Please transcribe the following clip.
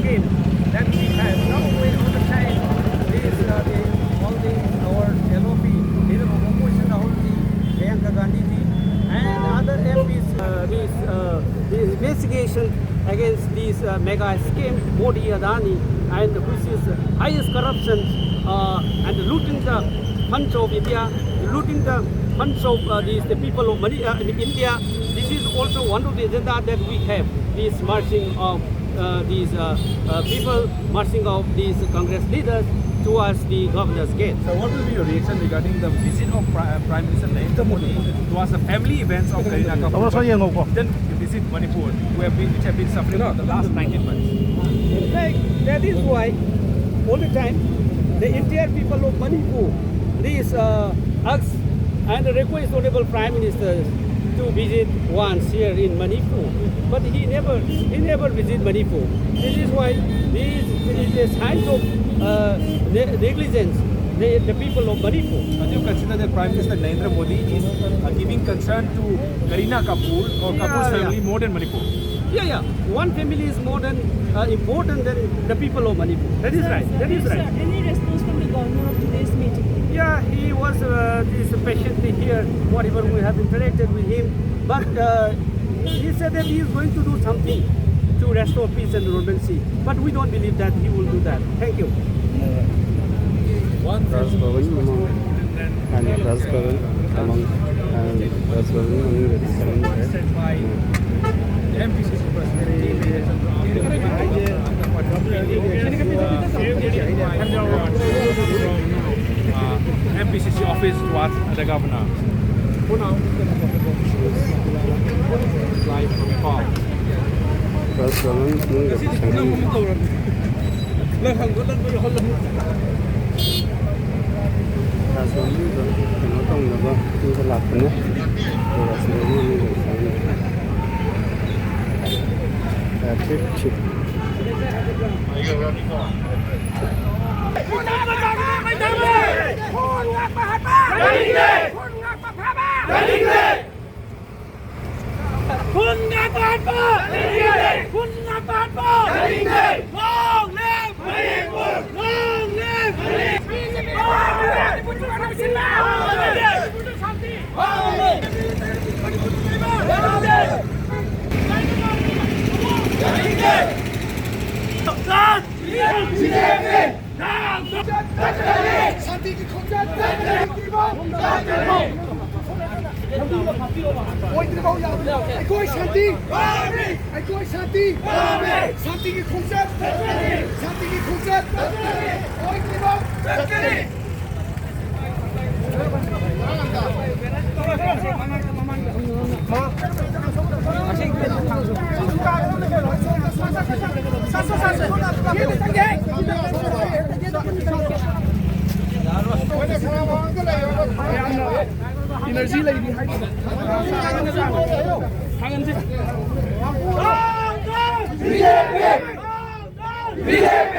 scheme that we have. Now we understand this, all the our LOP, Leader of Opposition Rahul Ji, Priyanka Gandhi Ji, and other MPs. The investigation against this mega scheme, Modi Adani, and which is highest corruption and looting the funds of India, looting the funds of the people of India. This is also one of the agenda that we have. This marching of these people, marching of these Congress leaders towards the governor's gate. So what will be your reaction regarding the visit of Prime Minister Narendra Modi towards the family events of Kareena Kapoor, then visit Manipur, which have been suffering for the last 19 months? In fact, that is why all the time the entire people of Manipur, these ask and request Honorable Prime Minister to visit once here in Manipur, but he never visit Manipur. This is why this is a sign of negligence. The people of Manipur. Do you consider that Prime Minister Narendra Modi is giving concern to Kareena Kapoor or Kapoor's family more than Manipur? Yeah. One family is more than important than the people of Manipur. That is right. That is right. Any response from the governor of today's meeting? Yeah, he was patiently here. Whatever we have interacted with him, but he said that he is going to do something to restore peace and normalcy. But we don't believe that he will do that. Thank you. Rajbhavan MPCC MPCC office towards the governor. Live from Nepal. Energy lady. BJP! BJP!